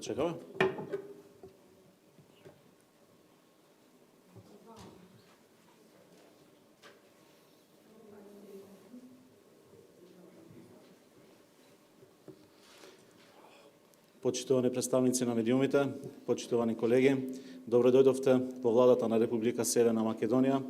почекаме. Почитувани представници на медиумите, почитувани колеги, добро дојдовте во владата на Република Северна Македонија,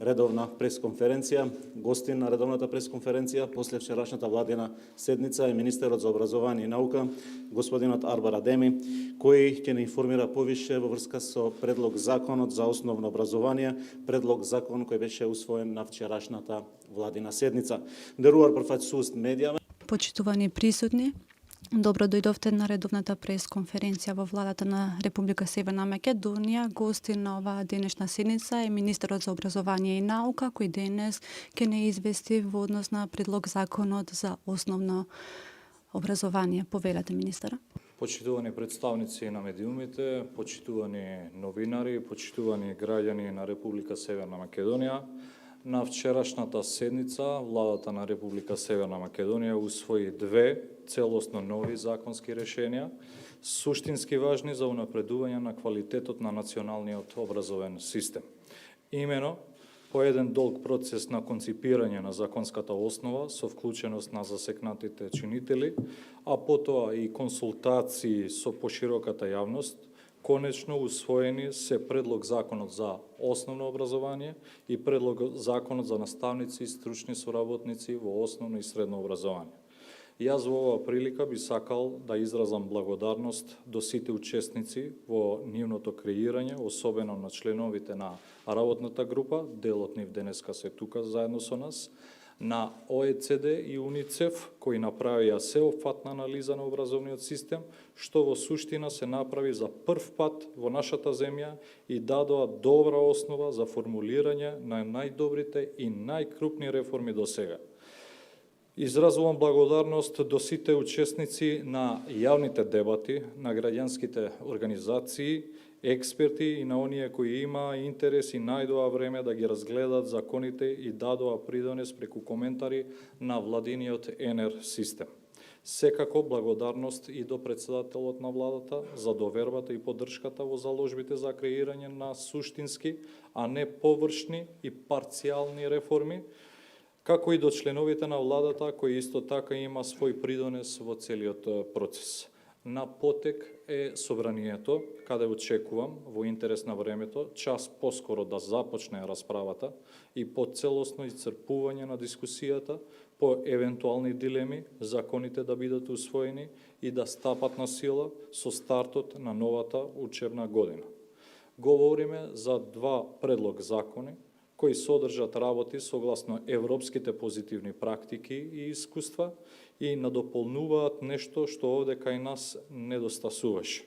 редовна пресконференција. Гостин на редовната пресконференција после вчерашната владина седница е министерот за образование и наука, господинот Арбар Адеми, кој ќе не информира повише во врска со предлог законот за основно образование, предлог закон кој беше усвоен на вчерашната владина седница. Дерувар профет суст медијава. Почитувани присутни, добро дојдовте на редовната пресконференција во владата на Република Северна Македонија. Гости на оваа денешна седница е министерот за образование и наука, кој денес ќе не извести во однос на предлог законот за основно образование. Повелете, министера. Почитувани представници на медиумите, почитувани новинари, почитувани граѓани на Република Северна Македонија, на вчерашната седница владата на Република Северна Македонија усвои две целосно нови законски решенија, суштински важни за унапредување на квалитетот на националниот образовен систем. Имено, по еден долг процес на конципирање на законската основа со вклученост на засекнатите чинители, а потоа и консултации со пошироката јавност, конечно усвоени се предлог законот за основно образование и предлог законот за наставници и стручни соработници во основно и средно образование. Јас во оваа прилика би сакал да изразам благодарност до сите учесници во нивното креирање, особено на членовите на работната група, дел од нив денеска се тука заедно со нас, на ОЕЦД и УНИЦЕФ, кои направија сеопфатна анализа на образовниот систем, што во суштина се направи за прв пат во нашата земја и дадоа добра основа за формулирање на најдобрите и најкрупни реформи до сега. Изразувам благодарност до сите учесници на јавните дебати, на граѓанските организации, експерти и на оние кои имаа интерес и најдоа време да ги разгледат законите и дадоа придонес преку коментари на владиниот ЕНЕР систем. Секако благодарност и до председателот на владата за довербата и поддршката во заложбите за креирање на суштински, а не површни и парцијални реформи, како и до членовите на владата кои исто така има свој придонес во целиот процес. На потек е собранието, каде очекувам во интерес на времето час поскоро да започне расправата и по целосно исцрпување на дискусијата по евентуални дилеми, законите да бидат усвоени и да стапат на сила со стартот на новата учебна година. Говориме за два предлог закони кои содржат работи согласно европските позитивни практики и искуства и надополнуваат нешто што овде кај нас недостасуваше.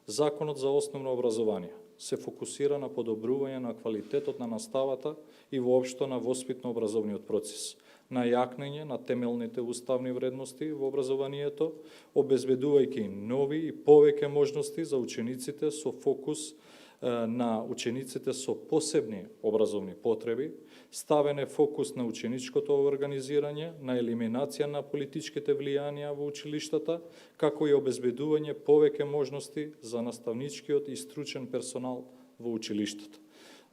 Законот за основно образование се фокусира на подобрување на квалитетот на наставата и воопшто на воспитно-образовниот процес, на јакнење на темелните уставни вредности во образованието, обезбедувајќи нови и повеќе можности за учениците со фокус на учениците со посебни образовни потреби, ставен фокус на ученичкото организирање, на елиминација на политичките влијанија во училиштата, како и обезбедување повеќе можности за наставничкиот и стручен персонал во училиштата.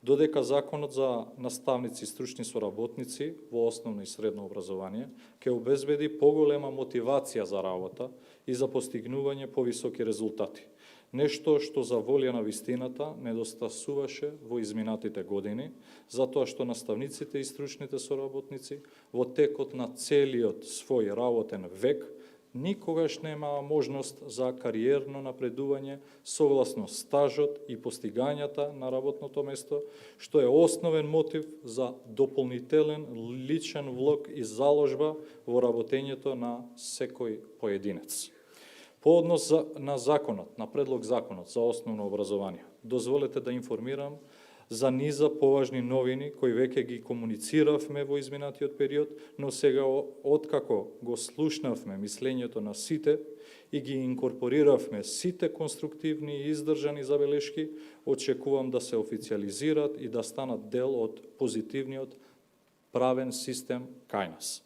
Додека законот за наставници и стручни соработници во основно и средно образование ќе обезбеди поголема мотивација за работа и за постигнување повисоки резултати. Нешто што за волја на вистината недостасуваше во изминатите години, затоа што наставниците и стручните соработници во текот на целиот свој работен век никогаш немаа можност за кариерно напредување согласно стажот и постигањата на работното место, што е основен мотив за дополнителен личен влог и заложба во работењето на секој поединец. По однос на законот, на предлог законот за основно образование, дозволете да информирам за низа поважни новини кои веќе ги комунициравме во изминатиот период, но сега откако го слушнавме мислењето на сите и ги инкорпориравме сите конструктивни и издржани забелешки, очекувам да се официализираат и да станат дел од позитивниот правен систем кај нас.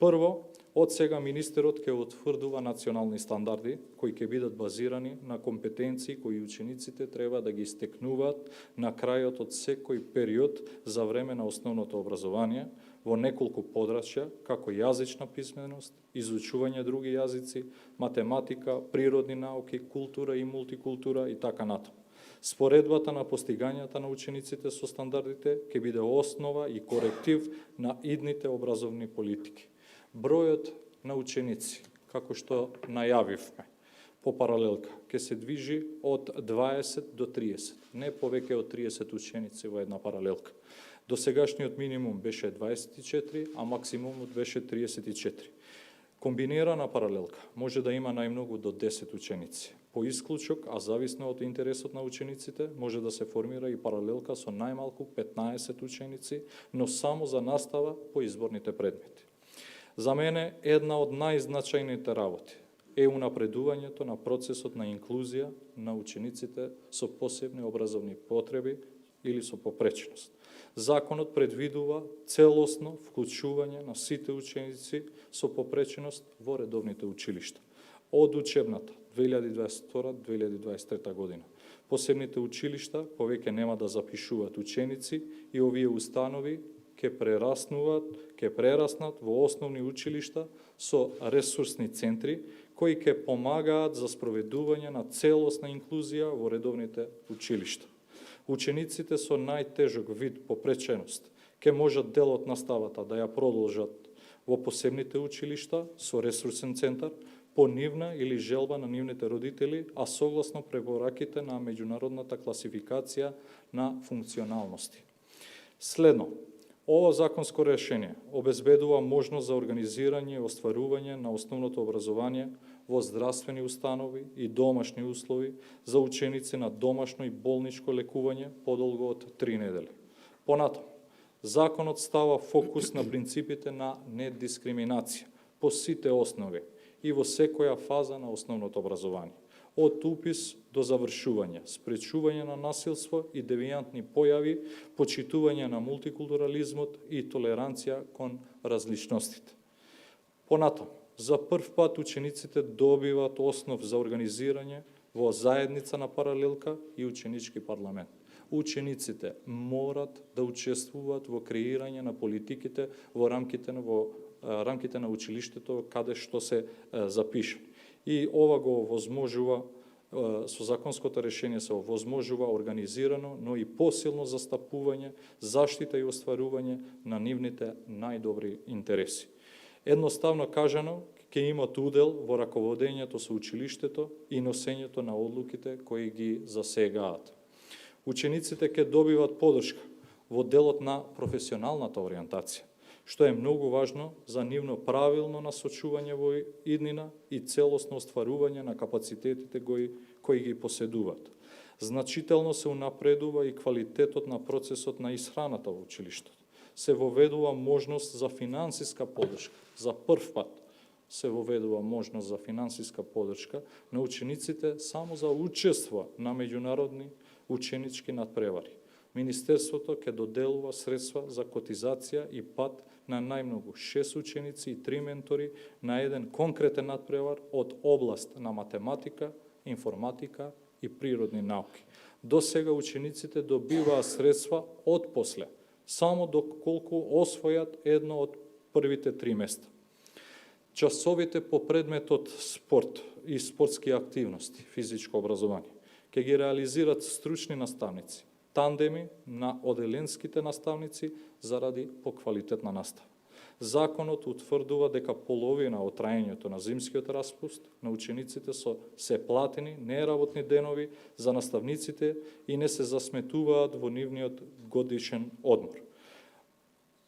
Прво, Од сега министерот ќе утврдува национални стандарди кои ќе бидат базирани на компетенции кои учениците треба да ги стекнуваат на крајот од секој период за време на основното образование во неколку подрачја, како јазична писменост, изучување други јазици, математика, природни науки, култура и мултикултура и така натаму. Споредбата на постигањата на учениците со стандардите ќе биде основа и коректив на идните образовни политики. Бројот на ученици, како што најавивме, по паралелка, ќе се движи од 20 до 30, не повеќе од 30 ученици во една паралелка. До сегашниот минимум беше 24, а максимумот беше 34. Комбинирана паралелка може да има најмногу до 10 ученици. По исклучок, а зависно од интересот на учениците, може да се формира и паралелка со најмалку 15 ученици, но само за настава по изборните предмети. За мене една од најзначајните работи е унапредувањето на процесот на инклузија на учениците со посебни образовни потреби или со попреченост. Законот предвидува целосно вклучување на сите ученици со попреченост во редовните училишта. Од учебната 2022-2023 година. Посебните училишта повеќе нема да запишуваат ученици и овие установи ќе прераснат во основни училишта со ресурсни центри кои ќе помагаат за спроведување на целосна инклузија во редовните училишта. Учениците со најтежок вид попреченост ќе можат дел од наставата да ја продолжат во посебните училишта со ресурсен центар по нивна или желба на нивните родители, а согласно препораките на меѓународната класификација на функционалности. Следно, ова законско решение обезбедува можност за организирање и остварување на основното образование во здравствени установи и домашни услови за ученици на домашно и болничко лекување подолго од 3 недели. Понатаму, законот става фокус на принципите на недискриминација по сите основи и во секоја фаза на основното образование, од упис до завршување, спречување на насилство и девијантни појави, почитување на мултикултурализмот и толеранција кон различностите. Понатаму, за прв пат учениците добиваат основ за организирање во заедница на паралелка и ученички парламент. Учениците морат да учествуваат во креирање на политиките во рамките на училиштето каде што се запишани. И ова го овозможува, со законското решение се овозможува организирано, но и посилно застапување, заштита и остварување на нивните најдобри интереси. Едноставно кажано, ќе имат удел во раководењето со училиштето и носењето на одлуките кои ги засегаат. Учениците ќе добиват подршка во делот на професионалната ориентација, што е многу важно за нивно правилно насочување во иднина и целосно остварување на капацитетите кои ги поседуваат. Значително се унапредува и квалитетот на процесот на исхраната во училиштето. Се воведува можност за финансиска поддршка. За прв пат се воведува можност за финансиска поддршка на учениците само за учество на меѓународни ученички надпревари. Министерството ќе доделува средства за котизација и пат на најмногу 6 ученици и 3 ментори на еден конкретен надпревар од област на математика, информатика и природни науки. До сега учениците добиваа средства од после, само доколку освојат едно од првите 3 места. Часовите по предметот спорт и спортски активности, физичко образование, ќе ги реализират стручни наставници, тандеми на оделенските наставници заради поквалитетна настава. Законот утврдува дека половина од траењето на зимскиот распуст на учениците се платени неработни денови за наставниците и не се засметуваат во нивниот годишен одмор.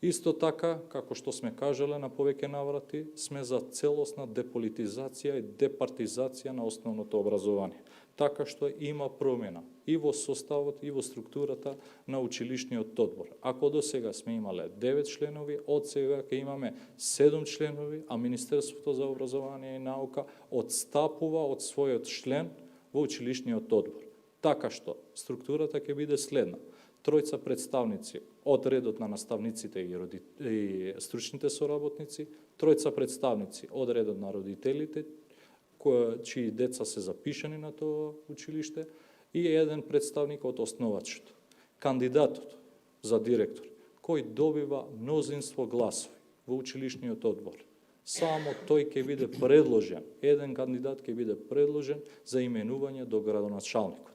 Исто така, како што сме кажале на повеќе наврати, сме за целосна деполитизација и департизација на основното образование, така што има промена и во составот и во структурата на училишниот одбор. Ако до сега сме имале 9 членови, од сега ќе имаме 7 членови, а Министерството за образование и наука одстапува од својот член во училишниот одбор. Така што структурата ќе биде следна: 3 представници од редот на наставниците и стручните соработници, тројца представници од редот на родителите, чии деца се запишани на тоа училиште, и еден представник од основачот. Кандидатот за директор, кој добива мнозинство гласови во училишниот одбор, само тој ќе биде предложен, еден кандидат ќе биде предложен за именување до градоначалникот,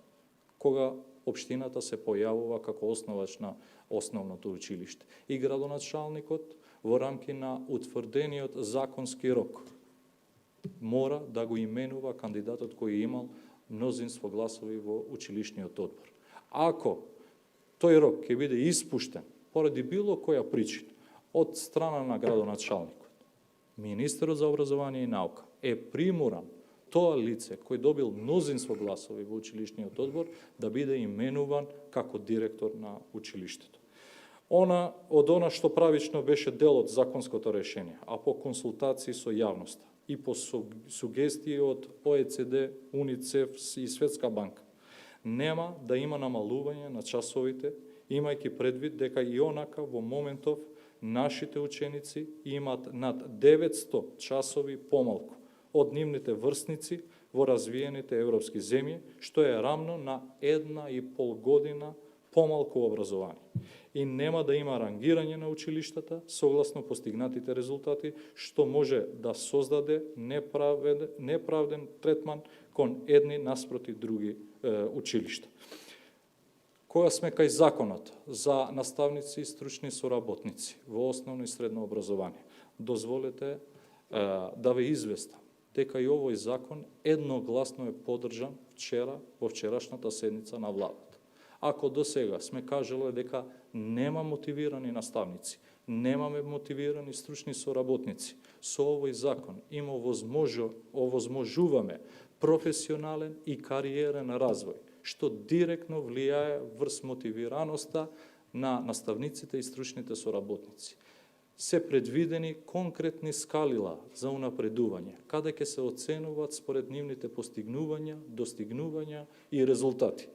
кога општината се појавува како основач на основното училиште. И градоначалникот во рамки на утврдениот законски рок мора да го именува кандидатот кој имал мнозинство гласови во училишниот одбор. Ако тој рок ќе биде испуштен поради било која причина од страна на градоначалникот, министерот за образование и наука е приморан тоа лице кој добил мнозинство гласови во училишниот одбор да биде именуван како директор на училиштето. Од она што правично беше дел од законското решение, а по консултации со јавноста и по сугестии од ОЕЦД, УНИЦЕФ и Светска банка, нема да има намалување на часовите, имајќи предвид дека и онака во моментов нашите ученици имаат над 900 часови помалку од нивните врсници во развиените европски земји, што е рамно на 1,5 година помалку образование. И нема да има рангирање на училиштата согласно постигнатите резултати, што може да создаде неправден третман кон едни наспроти други училишта. Кога сме кај законот за наставници и стручни соработници во основно и средно образование, дозволете да ве известам дека и овој закон едногласно е поддржан вчера во вчерашната седница на владата. Ако до сега сме кажале дека нема мотивирани наставници, немаме мотивирани стручни соработници, со овој закон им овозможуваме професионален и кариерен развој, што директно влијае врз мотивираноста на наставниците и стручните соработници. Се предвидени конкретни скалила за унапредување, каде ќе се оценуваат според нивните постигнувања, достигнувања и резултати.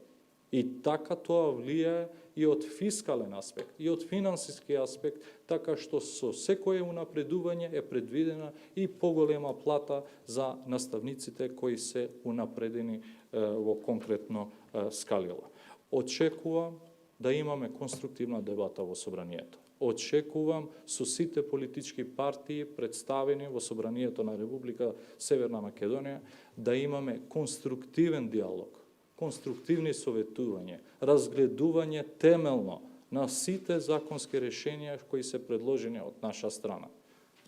И така тоа влијае и од фискален аспект, и од финансиски аспект, така што со секое унапредување е предвидена и поголема плата за наставниците кои се унапредени во конкретно скалила. Очекувам да имаме конструктивна дебата во собранието. Очекувам со сите политички партии представени во собранието на Република Северна Македонија да имаме конструктивен диалог, конструктивни советување, разгледување темелно на сите законски решенија кои се предложени од наша страна.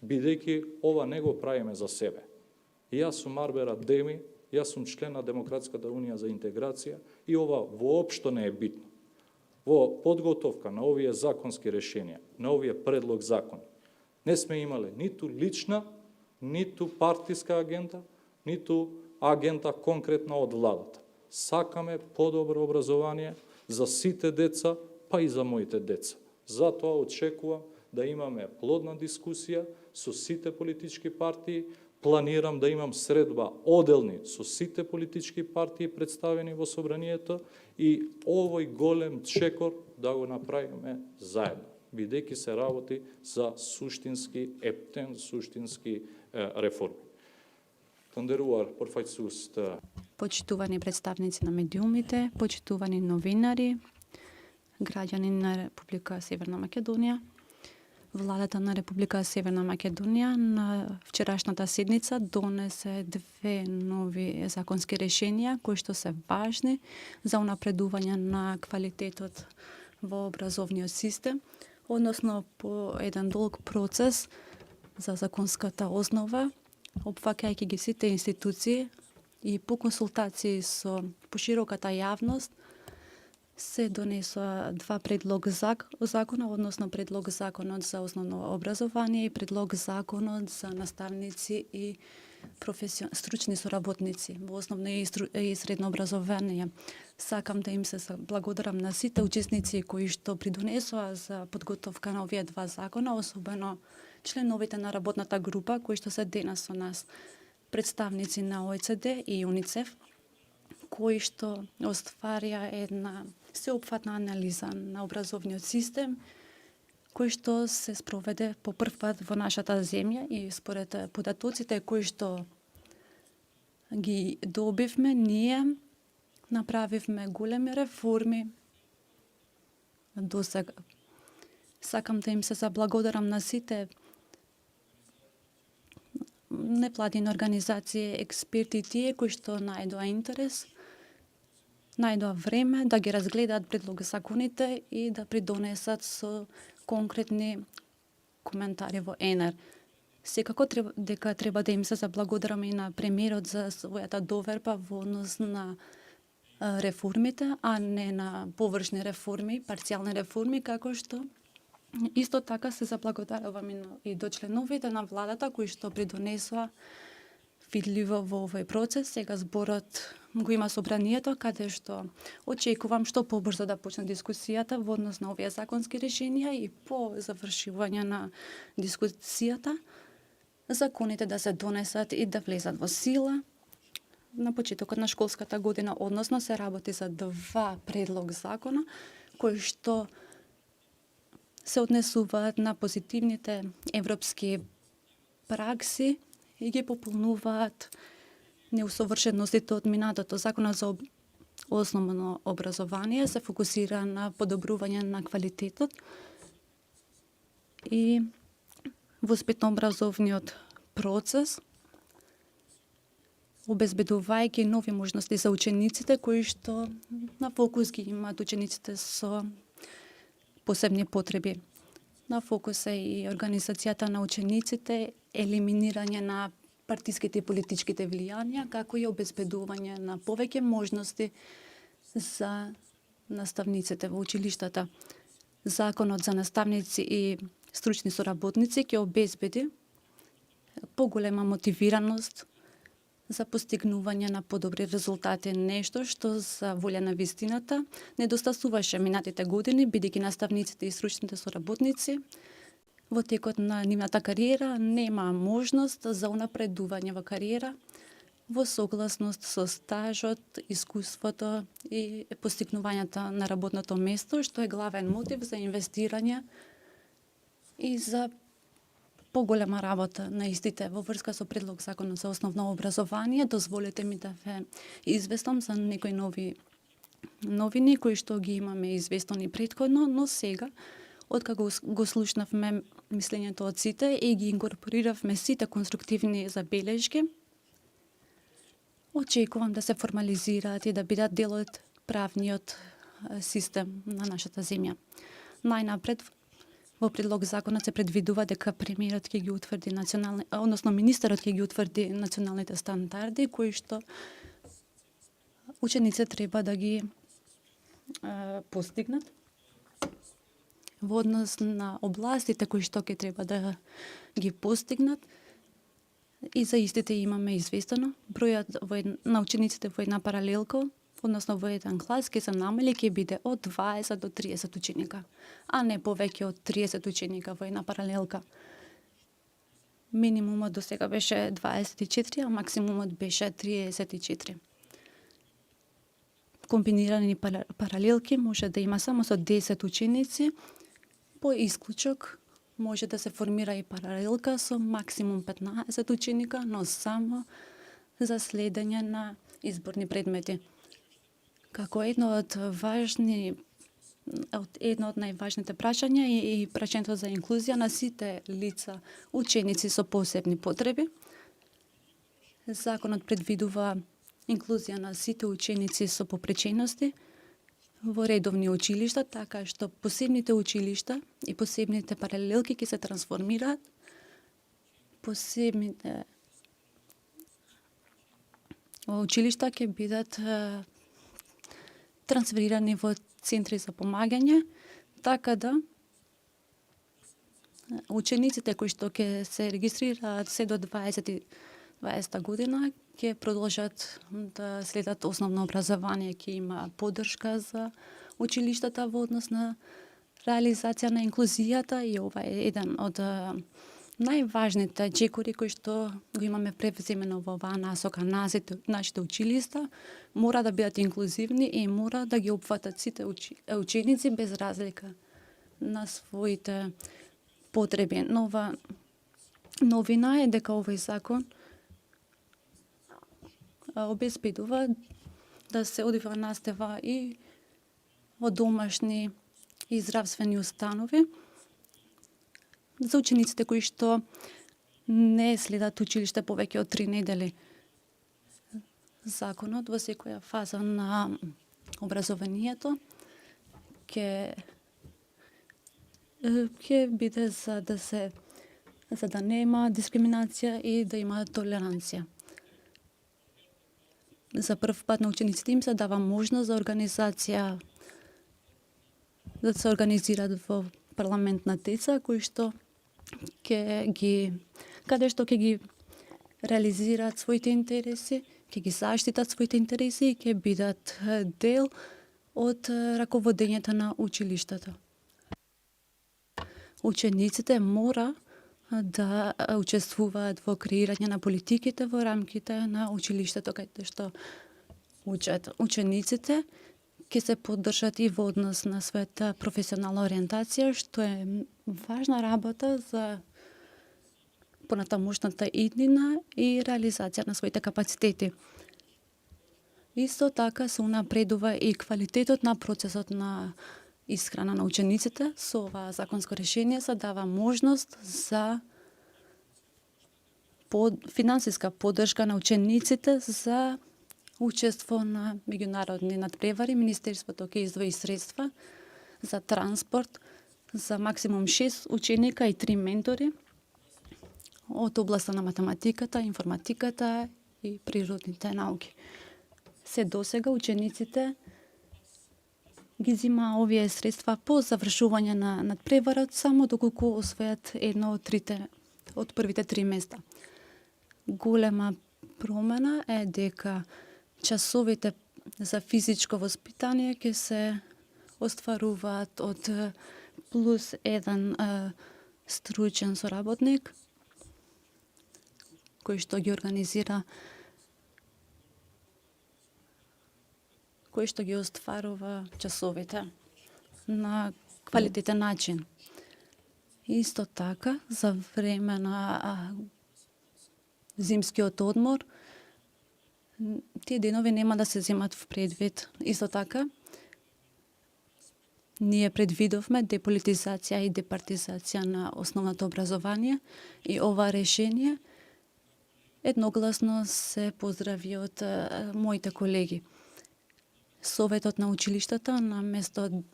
Бидејќи ова не го правиме за себе. Јас сум Арбер Адеми, јас сум член на Демократската унија за интеграција и ова воопшто не е битно. Во подготовка на овие законски решенија, на овие предлог закони, не сме имале ниту лична, ниту партиска агента, ниту агента конкретна од владата. Сакаме подобро образование за сите деца, па и за моите деца. Затоа очекувам да имаме плодна дискусија со сите политички партии, планирам да имам средба оделни со сите политички партии представени во собранието и овој голем чекор да го направиме заедно, бидејќи се работи за суштински ептен, суштински реформи. Почитувани представници на медиумите, почитувани новинари, граѓани на Република Северна Македонија, Владата на Република Северна Македонија на вчерашната седница донесе 2 нови законски решенија кои што се важни за унапредување на квалитетот во образовниот систем, односно по еден долг процес за законската основа, опфаќајќи ги сите институции и по консултации со пошироката јавност, се донесоа 2 предлог закона, односно предлог законот за основно образование и предлог законот за наставници и стручни соработници во основно и средно образование. Сакам да им се благодарам на сите учесници кои што придонесоа за подготовка на овие 2 закона, особено членовите на работната група кои што се денес со нас, представници на ОЕЦД и УНИЦЕФ, кои што остварија една сеопфатна анализа на образовниот систем, кој што се спроведе по прв пат во нашата земја и според податоците кои што ги добивме, ние направивме големи реформи до сега. Сакам да им се заблагодарам на сите неплатени организации, експерти, тие кои што најдоа интерес, најдоа време да ги разгледаат предлог законите и да придонесат со конкретни коментари во ЕНР. Секако треба да им се заблагодарам и на премиерот за својата доверба во однос на реформите, а не на површни реформи, парцијални реформи, како што исто така се заблагодарувам и до членовите на владата кои што придонесоа видливо во овој процес. Сега зборот го има собранието, каде што очекувам што побрзо да почне дискусијата во однос на овие законски решенија и по завршување на дискусијата законите да се донесат и да влезат во сила. На почетокот на школската година, односно се работи за 2 предлог закона кои што се однесуваат на позитивните европски пракси и ги пополнуваат неусовршеностите од минатото. Законот за основно образование се фокусира на подобрување на квалитетот и воспитно-образовниот процес, обезбедувајќи нови можности за учениците кои што на фокус ги имаат учениците со посебни потреби. На фокус е и организацијата на учениците, елиминирање на партиските и политичките влијанија, како и обезбедување на повеќе можности за наставниците во училиштата. Законот за наставници и стручни соработници ќе обезбеди поголема мотивираност за постигнување на подобри резултати, нешто што за волја на вистината недостасуваше минатите години, бидејќи наставниците и стручните соработници во текот на нивната кариера нема можност за унапредување во кариера во согласност со стажот, искуството и постигнувањето на работното место, што е главен мотив за инвестирање и за поголема работа на истите во врска со предлог законот за основно образование. Дозволете ми да ве известам за некои новини кои што ги имаме известени претходно, но сега откако го слушнавме мислењето од сите и ги инкорпориравме сите конструктивни забелешки, очекувам да се формализираат и да бидат дел од правниот систем на нашата земја. Најнапред, во предлог законот се предвидува дека премиерот ќе ги утврди министерот ќе ги утврди националните стандарди кои што учениците треба да ги постигнат во однос на областите кои што ќе треба да ги постигнат. И за истите имаме известено бројот на учениците во една паралелка, односно во еден клас ќе се намали, ќе биде од 20 до 30 ученика, а не повеќе од 30 ученика во една паралелка. Минимумот до сега беше 24, а максимумот беше 34. Комбинирани паралелки може да има само со 10 ученици, по исклучок може да се формира и паралелка со максимум 15 ученика, но само за следење на изборни предмети. Како едно од најважните прашања и прашањето за инклузија на сите лица, ученици со посебни потреби. Законот предвидува инклузија на сите ученици со попречености во редовни училишта, така што посебните училишта и посебните паралелки ќе се трансформираат. Посебните училишта ќе бидат трансферирани во центри за помагање, така да учениците кои што ќе се регистрираат се до 20 година ќе продолжат да следат основно образование, ќе има поддршка за училиштата во однос на реализација на инклузијата и ова е еден од најважните чекори кои што го имаме превземено во оваа насока. Нашите училишта мора да бидат инклузивни и мора да ги опфатат сите ученици без разлика на своите потреби. Нова новина е дека овој закон обезбедува да се одива настава и во домашни и здравствени установи за учениците кои што не следат училиште повеќе од 3 недели. Законот во секоја фаза на образованието ќе биде за да нема дискриминација и да има толеранција. За прв пат на учениците им се дава можност за организација да се организираат во парламент на деца кои што каде што ќе ги реализираат своите интереси, ќе ги заштитат своите интереси и ќе бидат дел од раководењето на училиштата. Учениците мора да учествуваат во креирање на политиките во рамките на училиштето каде што учат. Учениците ќе се поддржат и во однос на својата професионална ориентација, што е важна работа за понатамошната иднина и реализација на своите капацитети. Исто така се унапредува и квалитетот на процесот на исхрана на учениците. Со ова законско решение се дава можност за финансиска поддршка на учениците за учество на меѓународни надпревари. Министерството ќе издвои средства за транспорт за максимум 6 ученика и 3 ментори од областа на математиката, информатиката и природните науки. Се досега учениците ги зима овие средства по завршување на надпреварот само доколку освојат едно од првите 3 места. Голема промена е дека часовите за физичко воспитание ќе се остваруваат од плюс 1 стручен соработник кој што ги организира, кој што ги остварува часовите на квалитетен начин. Исто така, за време на зимскиот одмор, тие денови нема да се земат в предвид. Исто така, ние предвидовме деполитизација и департизација на основното образование и ова решение едногласно се поздрави од моите колеги. Советот на училиштата на место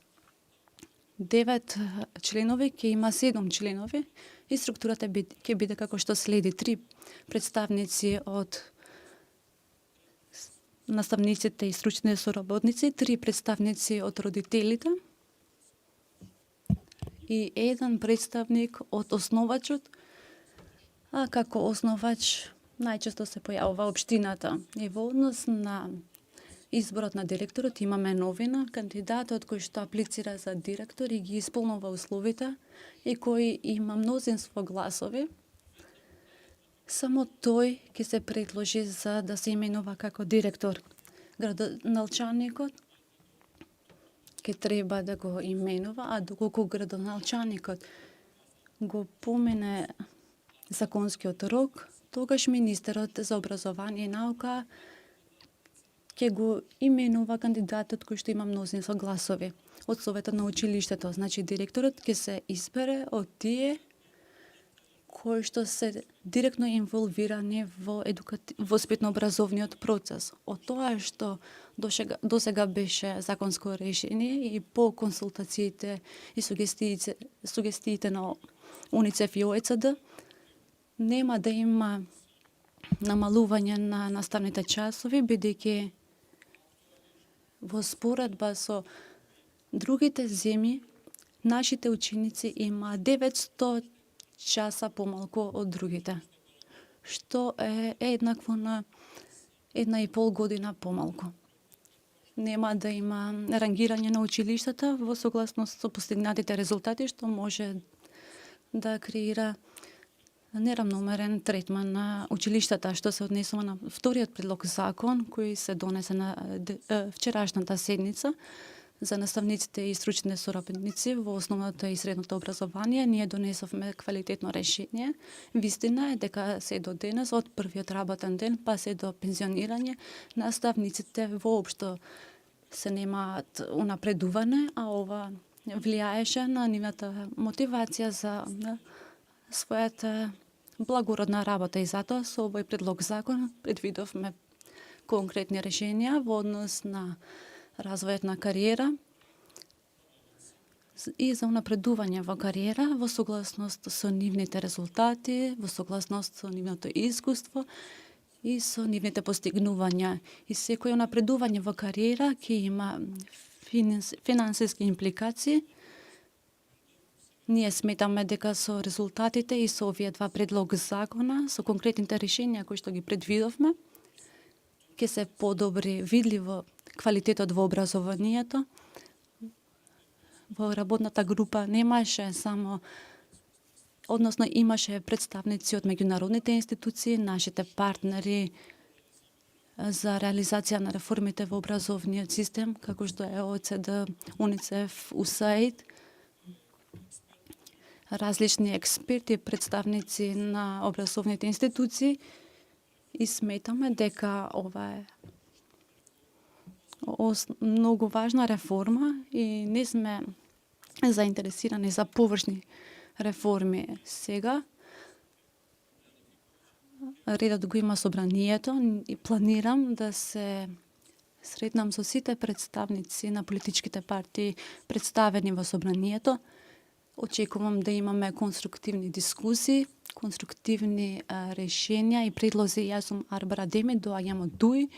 9 членови ќе има 7 членови и структурата ќе биде како што следи: 3 представници од наставниците и стручните соработници, 3 представници од родителите и 1 представник од основачот, а како основач најчесто се појавува општината. И во однос на изборот на директорот имаме новина: кандидатот кој што аплицира за директор и ги исполнува условите и кој има мнозинство гласови, само тој ќе се предложи за да се именува како директор. Градоначалникот ќе треба да го именува, а доколку градоначалникот го помине законскиот рок, тогаш министерот за образование и наука ќе го именува кандидатот кој што има мнозинство гласови од советот на училиштето. Значи директорот ќе се избере од тие кои што се директно инволвирани во воспитно-образовниот процес. Од тоа што досега беше законско решение и по консултациите и сугестиите на УНИЦЕФ и ОЕЦД, нема да има намалување на наставните часови, бидејќи во споредба со другите земји, нашите ученици има 900 часа помалку од другите, што е еднакво на 1,5 година помалку. Нема да има рангирање на училиштата во согласност со постигнатите резултати, што може да креира неравномерен третман на училиштата, што се однесува на вториот предлог закон кој се донесе на вчерашната седница за наставниците и стручните соработници во основното и средното образование. Ние донесовме квалитетно решение. Вистина е дека се до денес, од првиот работен ден па се до пензионирање, наставниците воопшто се немаат унапредуване, а ова влијаеше на нивната мотивација за својата благородна работа и затоа со овој предлог закон предвидовме конкретни решенија во однос на развојот на кариера и за унапредување во кариера во согласност со нивните резултати, во согласност со нивното искуство и со нивните постигнувања. И секој унапредување во кариера ќе има финансиски импликации. Ние сметаме дека со резултатите и со овие два предлог закона, со конкретните решенија кои што ги предвидовме, ќе се подобри видливо квалитетот во образованието. Во работната група немаше само, односно имаше представници од меѓународните институции, нашите партнери за реализација на реформите во образовниот систем, како што е ОЕЦД, УНИЦЕФ, УСАИД, различни експерти, представници на образовните институции, и сметаме дека ова е многу важна реформа и не сме заинтересирани за површни реформи сега. Редот го има собранието и планирам да се сретнам со сите представници на политичките партии представени во собранието. Очекувам да имаме конструктивни дискусии, конструктивни решенја и предлози. Јас сум Арбара Деми, доаѓам од ДУИ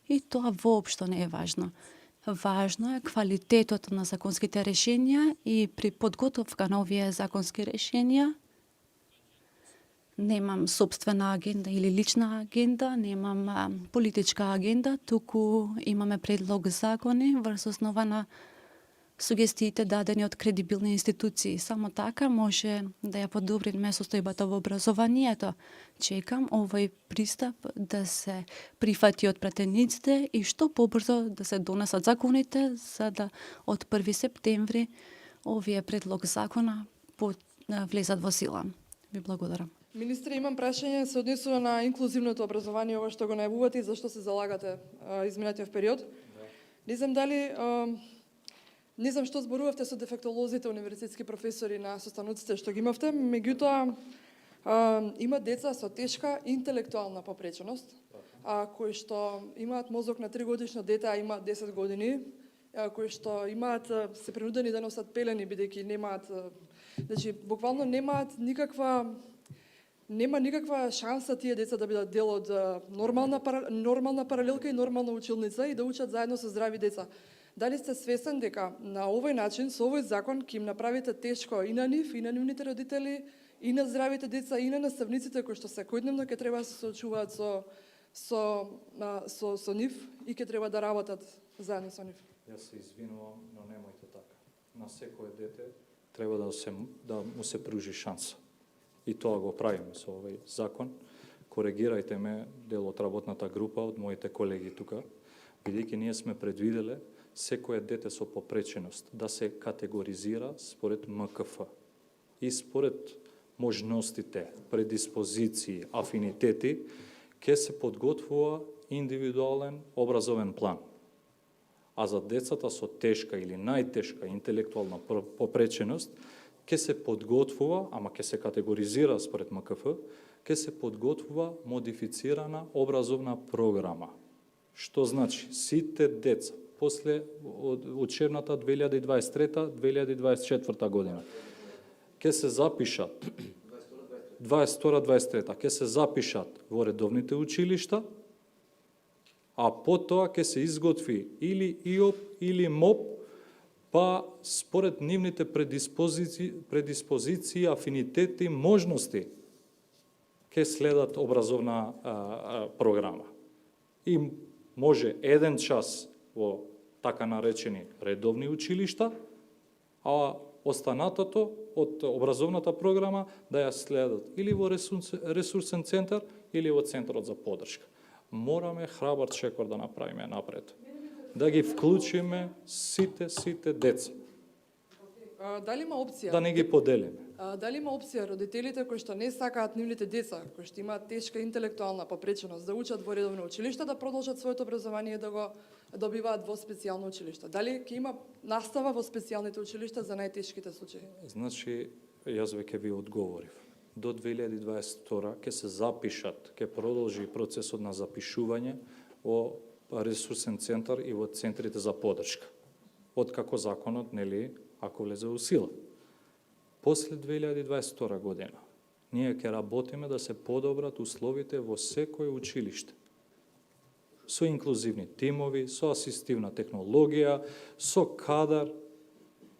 и тоа воопшто не е важно. Важно е квалитетот на законските решенја и при подготовка на овие законски решенја немам собствена агенда или лична агенда, немам политичка агенда, туку имаме предлог закони врз основа на сугестиите дадени од кредибилни институции. Само така може да ја подобриме состојбата во образованието. Чекам овој пристап да се прифати од пратениците и што побрзо да се донесат законите, за да од 1 септември овие предлог закона влезат во сила. Ви благодарам. Министре, имам прашање се однесува на инклузивното образование, ова што го најавувате и зашто се залагате изминатиот период. Не знам дали не знам што зборувавте со дефектолозите, универзитетски професори на состаноците што ги имавте, меѓутоа има деца со тешка интелектуална попреченост, кои што имаат мозок на 3-годишно дете, а имаат 10 години, кои што имаат се принудени да носат пелени бидејќи немаат, значи буквално нема никаква шанса тие деца да бидат дел од нормална паралелка и нормална училница и да учат заедно со здрави деца. Дали сте свесен дека на овој начин, со овој закон, ќе им направите тешко и на нив, и на нивните родители, и на здравите деца, и на наставниците кои што секојдневно ќе треба да се соочуваат со нив и ќе треба да работат заедно со нив? Јас се извинувам, но немојте така. На секое дете треба да му се пружи шанса. И тоа го правиме со овој закон. Коригирајте ме дел од работната група, од моите колеги тука, бидејќи ние сме предвиделе секое дете со попреченост да се категоризира според МКФ и според можностите, предиспозиции, афинитети, ќе се подготвува индивидуален образовен план. А за децата со тешка или најтешка интелектуална попреченост ќе се подготвува, ама ќе се категоризира според МКФ, ќе се подготвува модифицирана образовна програма. Што значи сите деца после учебната 2023-2024 година ќе се запишат 22-23 ќе се запишат во редовните училишта, а потоа ќе се изготви или ИОП или МОП, па според нивните предиспозиции, афинитети, можности ќе следат образовна програма. И може еден час во така наречени редовни училишта, а останатото од образовната програма да ја следат или во ресурсен центар или во центарот за поддршка. Мораме храбар чекор да направиме напред. да ги вклучиме сите деца, Дали има опција? да не ги поделиме. Дали има опција родителите кои што не сакаат нивните деца, кои што имаат тешка интелектуална попреченост да учат во редовно училиште, да продолжат своето образование да го добиваат во специјално училиште? Дали ќе има настава во специјалните училишта за најтешките случаи? Значи, јас веќе ви одговорив. До 2022 ќе се запишат, ќе продолжи процесот на запишување во ресурсен центар и во центрите за поддршка. Откако законот, нели, ако влезе во сила. После 2022 година, ние ќе работиме да се подобрат условите во секое училиште. Со инклузивни тимови, со асистивна технологија, со кадар,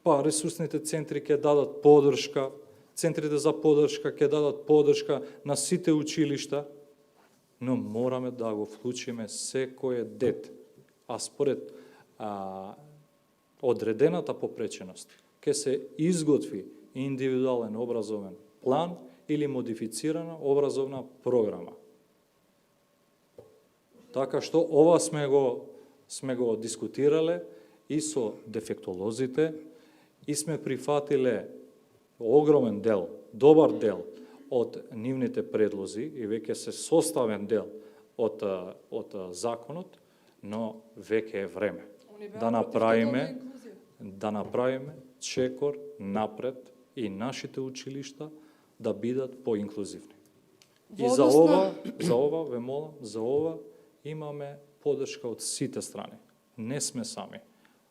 па ресурсните центри ќе дадат поддршка, центрите за поддршка ќе дадат поддршка на сите училишта, но мораме да го вклучиме секое дете. А според одредената попреченост ќе се изготви индивидуален образовен план или модифицирана образовна програма. Така што ова сме го дискутирале и со дефектолозите и сме прифатиле огромен дел, добар дел од нивните предлози и веќе се составен дел од законот, но веќе е време да направиме чекор напред и нашите училишта да бидат поинклузивни. И за ова, ве молам, за ова имаме поддршка од сите страни. Не сме сами.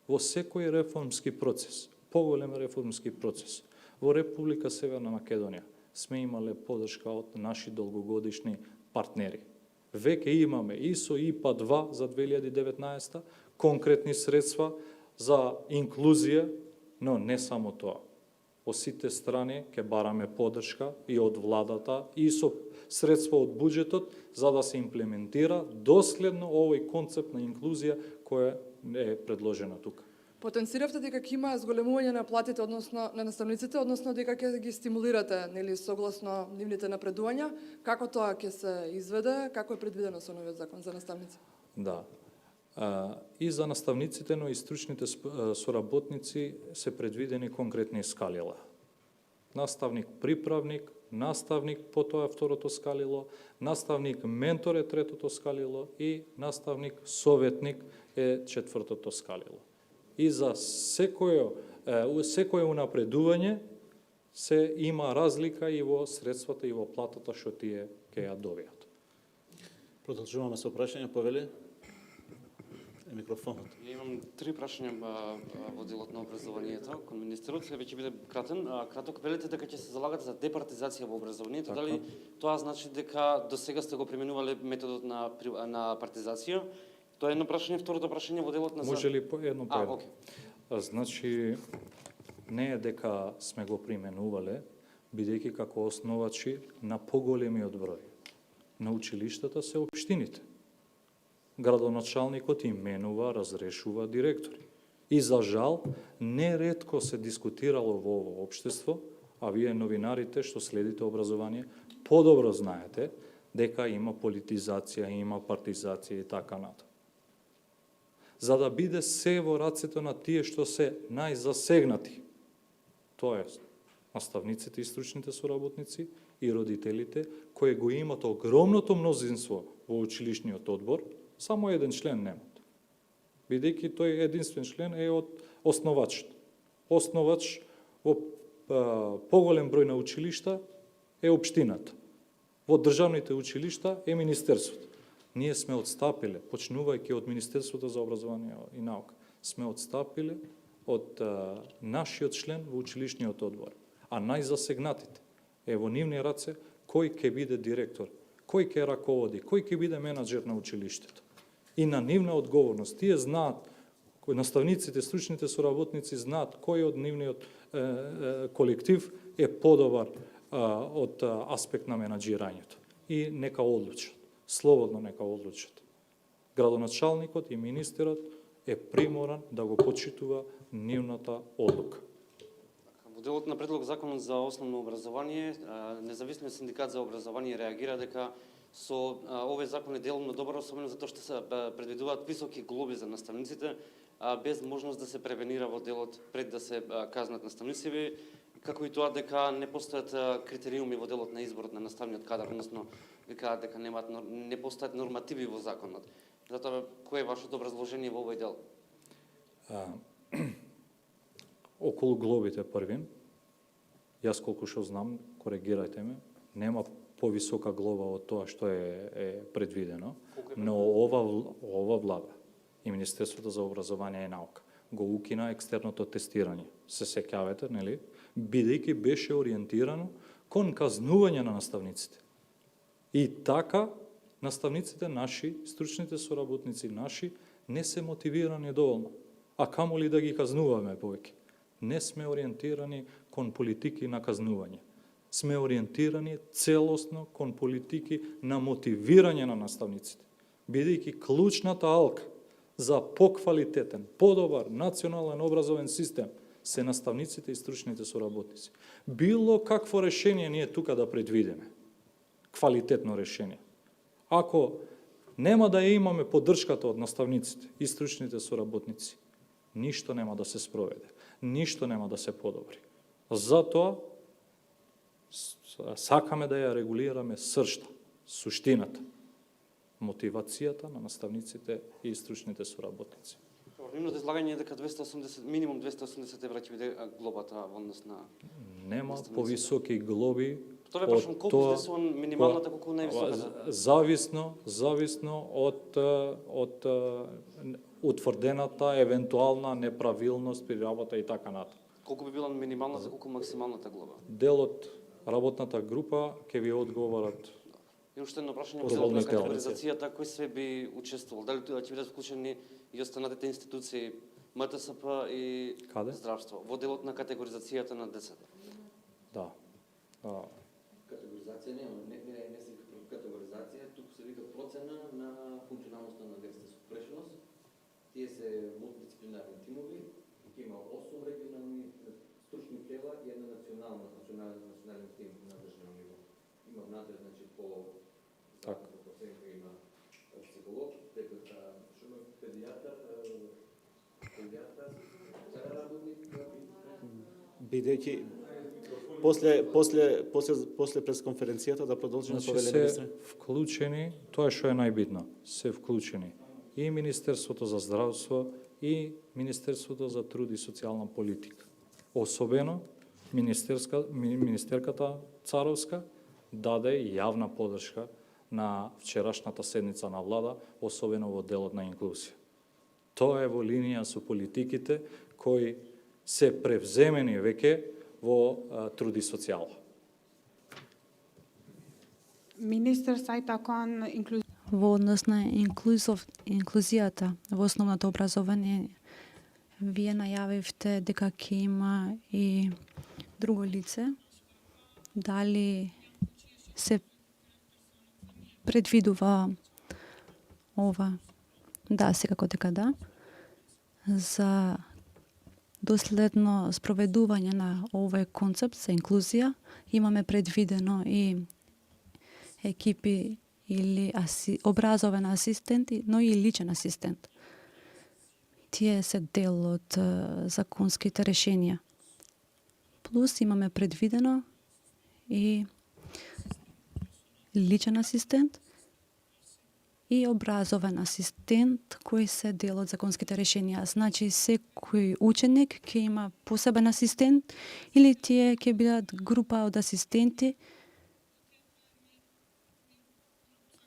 Во секој реформски процес, поголем реформски процес, во Република Северна Македонија сме имале поддршка од наши долгогодишни партнери. Веќе имаме и со ИПА 2 за 2019 конкретни средства за инклузија, но не само тоа. Во сите страни ќе бараме поддршка и од владата и со средства од буџетот за да се имплементира доследно овој концепт на инклузија која е предложена тука. Потенциравте дека ќе има зголемување на платите, односно на наставниците, односно дека ќе ги стимулирате, нели, согласно нивните напредувања. Како тоа ќе се изведе, како е предвидено со новиот закон за наставници? Да. И за наставниците, но и стручните соработници се предвидени конкретни скалила. Наставник приправник, наставник потоа второто скалило, наставник ментор е третото скалило и наставник советник е четвртото скалило. И за секое унапредување се има разлика и во средствата и во платата што тие ќе ја добијат. Продолжуваме со прашање, повели? Микрофонот. Ја имам 3 прашања во делот на образованието кон министерот, веќе биде кратен. Краток, велите дека ќе се залагате за департизација во образованието. Така. Дали тоа значи дека до сега сте го применувале методот на партизација? Тоа е едно прашање. Второто прашање во делот на... Може ли по едно по едно? Окей. Значи, не е дека сме го применувале, бидејќи како основачи на поголемиот број на училиштата се општините. Градоначалникот именува, разрешува директори. И за жал, неретко се дискутирало во ово општество, а вие новинарите што следите образование, подобро знаете дека има политизација, има партизација и така натаму. За да биде се во рацете на тие што се најзасегнати, тоест наставниците и стручните соработници и родителите, кои го имат огромното мнозинство во училишниот одбор, само еден член немат. Бидејќи тој единствен член е од основачот. Основач во поголем број на училишта е општината. Во државните училишта е министерството. Ние сме отстапиле, почнувајќи од Министерството за образование и наука, сме отстапиле од нашиот член во училишниот одбор. А најзасегнатите е во нивни раце кој ќе биде директор, кој ќе раководи, кој ќе биде менаџер на училиштето. И на нивна одговорност. Тие знаат, наставниците, стручните соработници знаат кој од нивниот колектив е подобар од аспект на менаџирањето. И нека одлучат. Слободно нека одлучат. Градоначалникот и министерот е приморан да го почитува нивната одлука. Во делот на предлог законот за основно образование, независниот синдикат за образование реагира дека Со овој закон е делумно добар, особено затоа што се предвидуваат високи глоби за наставниците, без можност да се превенира во делот пред да се казнат наставници, како и тоа дека не постојат критериуми во делот на изборот на наставниот кадар, односно викаат дека не постојат нормативи во законот. Затоа, кое е вашето образложение во овој дел? Околу глобите првин, јас колку што знам, коригирајте ме, нема повисока глоба од тоа што е предвидено, но ова влада и Министерството за образование и наука го укина екстерното тестирање. Се сеќавате, нели? Бидејќи беше ориентирано кон казнување на наставниците. И така наставниците наши, стручните соработници наши, не се мотивирани доволно. А камоли да ги казнуваме повеќе. Не сме ориентирани кон политики на казнување. Сме ориентирани целосно кон политики на мотивирање на наставниците. Бидејќи клучната алка за поквалитетен, подобар национален образовен систем се наставниците и стручните соработници. Било какво решение ние тука да предвидиме, квалитетно решение. Ако нема да ја имаме поддршката од наставниците и стручните соработници, ништо нема да се спроведе, ништо нема да се подобри. Затоа сакаме да ја регулираме сршта, суштината, мотивацијата на наставниците и стручните соработници. Нивното излагање е дека минимум 280 евра ќе биде глобата во однос на нема повисоки глоби. Тоа прашам колку изнесуван минималната, колку највисоката? Зависно од утврдената евентуална неправилност при работа и така натаму. Колку би била минималната, колку максималната глоба? Дел од работната група ќе ви одговорат. И уште едно прашање во делот на категоризацијата, кој се би учествувал? Дали ќе бидат вклучени и останатите институции, МТСП и Каде? здравство, во делот на категоризацијата на децата? Да. Категоризација не се категоризација, туку се вика процена на функционалноста на децата со прешност. Тие се мултидисциплинарни тимови, ќе има 8 регионални стручни тела и една национален тим на државно ниво. Има внатре, значи, по проценка има психолог, педијатар, работник, Бидејќи после пресконференцијата да продолжиме Значи повеле се министре. вклучени, тоа што е најбитно, се вклучени и Министерството за здравство и Министерството за труд и социјална политика. Особено министерката Царовска даде јавна поддршка на вчерашната седница на влада, особено во делот на инклузија. Тоа е во линија со политиките кои се превземени веќе во труд и социјала. Minister сајта кон Во однос на инклузијата во основното образование, вие најавивте дека ќе има и друго лице. Дали се предвидува ова? Да, секако дека да. За доследно спроведување на овој концепт за инклузија имаме предвидено и екипи или образовен асистент, но и личен асистент. Тие се дел од законските решенија. Плюс имаме предвидено и личен асистент и образовен асистент кои се дел од законските решенија. Значи секој ученик ќе има посебен асистент или тие ќе бидат група од асистенти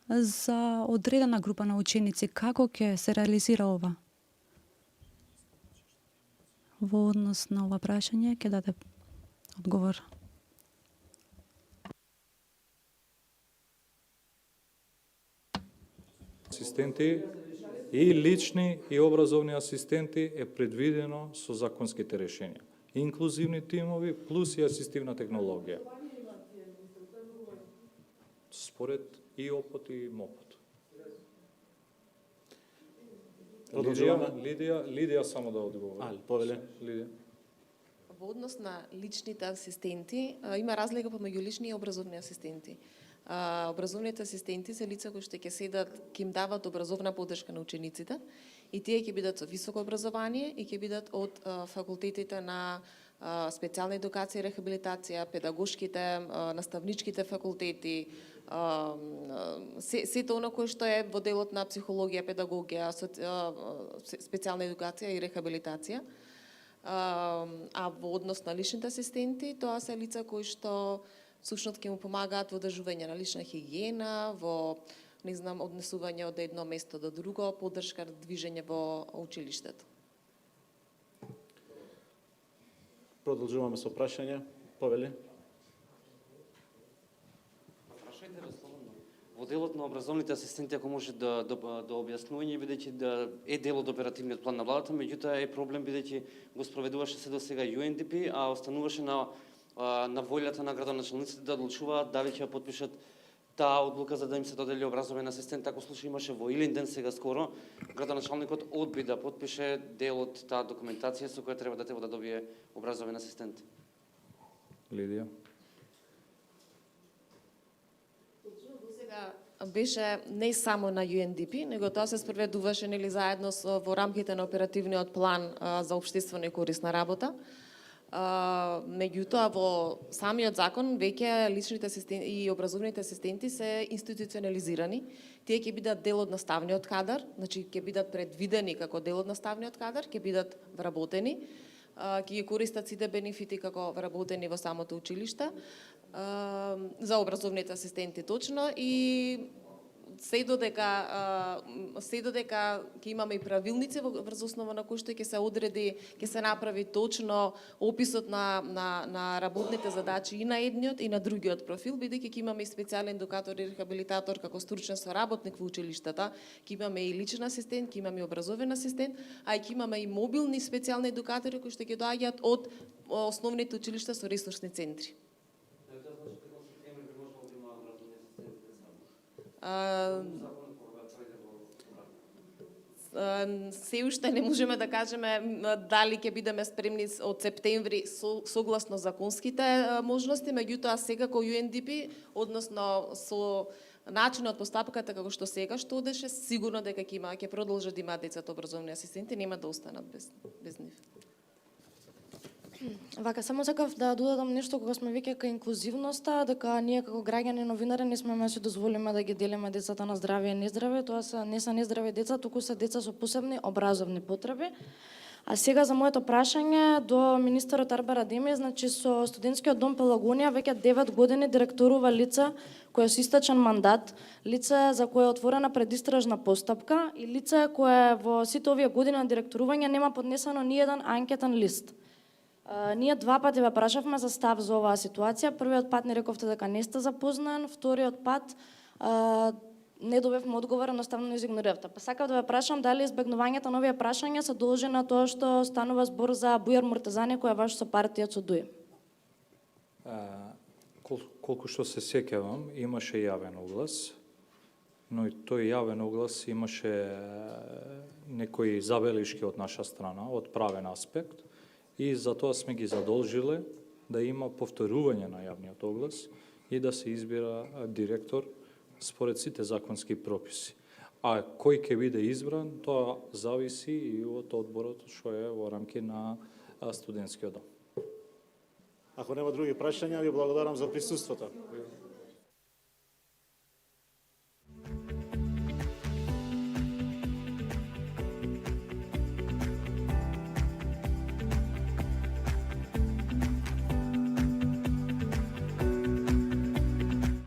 за одредена група на ученици. Како ќе се реализира ова? Во однос на ова прашање ќе даде одговор. Асистенти и лични и образовни асистенти е предвидено со законските решенија. Инклузивни тимови плюс и асистивна технологија. Според и ОПОТ и МОПОТ. Продолжуваме. Лидија само да одговори. Повеле. Лидија. Во однос на личните асистенти, има разлика помеѓу лични и образовни асистенти. Образовните асистенти се лица кои што ќе седат, ќе им дават образовна поддршка на учениците и тие ќе бидат со високо образование и ќе бидат од факултетите на специјална едукација и рехабилитација, педагошките, наставничките факултети, сето оно кое што е во делот на психологија, педагогија, специјална едукација и рехабилитација. А во однос на личните асистенти, тоа се лица кои што всушност ќе му помагаат во одржување на лична хигиена, во однесување од едно место до друго, поддршка движење во училиштето. Продолжуваме со прашање. Повели. Прашајте слободно. Во делот на образовните асистенти, ако може да објаснување, бидејќи да е дел од оперативниот план на владата, меѓутоа е проблем бидејќи го спроведуваше се до сега UNDP, а остануваше на волјата на градоначалниците да одлучуваат дали ќе потпишат таа одлука за да им се додели образовен асистент. Ако случај имаше во Илинден сега скоро, градоначалникот одби да потпише дел од таа документација со која треба да добие образовен асистент. Лидија? Сега беше не само на UNDP, него тоа се спроведуваше заедно во рамките на оперативниот план за општествено и корисна работа. Меѓутоа во самиот закон веќе личните асистенти и образовните асистенти се институционализирани. Тие ќе бидат дел од наставниот кадар, значи ќе бидат предвидени како дел од наставниот кадар, ќе бидат вработени, ќе ги користат сите бенефити како вработени во самото училиште за образовните асистенти точно и се додека ќе имаме и правилници врз основа на кои што ќе се одреди, ќе се направи точно описот на работните задачи и на едниот и на другиот профил, бидејќи ќе имаме и специјален едукатор и рехабилитатор како стручен соработник во училиштата, ќе имаме и личен асистент, ќе имаме и образовен асистент, а и ќе имаме и мобилни специјални едукатори кои што ќе доаѓаат од основните училишта со ресурсни центри. Се уште не можеме да кажеме дали ќе бидеме спремни од септември согласно законските можности, меѓутоа сега кој UNDP, односно со начинот постапката како што сега што одеше, сигурно дека ќе продолжат да имаат децата образовни асистенти, нема да останат без нив. Вака, само сакав да додадам нешто кога сме веќе кај инклузивноста, дека ние како граѓани новинари не смеме да си дозволиме да ги делиме децата на здраве и нездраве, тоа не се нездрави деца, туку се деца со посебни образовни потреби. А сега за моето прашање до министерот Арбер Адеми, значи со студентскиот дом Пелагонија веќе 9 години директорува лице кое со истечен мандат, лице за кое е отворена предистражна постапка и лице кое во сите овие години на директорување нема поднесено ни еден анкетен лист. Ние 2 пати ве прашавме за став за оваа ситуација. Првиот пат не рековте дека не сте запознан, вториот пат не добивме одговор, едноставно не игнориравте. Па сакав да ве прашам дали избегнувањето на овие прашања се должи на тоа што станува збор за Бујар Муртезани кој е ваш сопартијац од ДУИ. Колку што се сеќавам, имаше јавен оглас, но и тој јавен оглас имаше некои забелишки од наша страна, од правен аспект, и затоа сме ги задолжиле да има повторување на јавниот оглас и да се избира директор според сите законски прописи. А кој ќе биде избран, тоа зависи и од одборот што е во рамки на студентскиот дом. Ако нема други прашања, ви благодарам за присуството.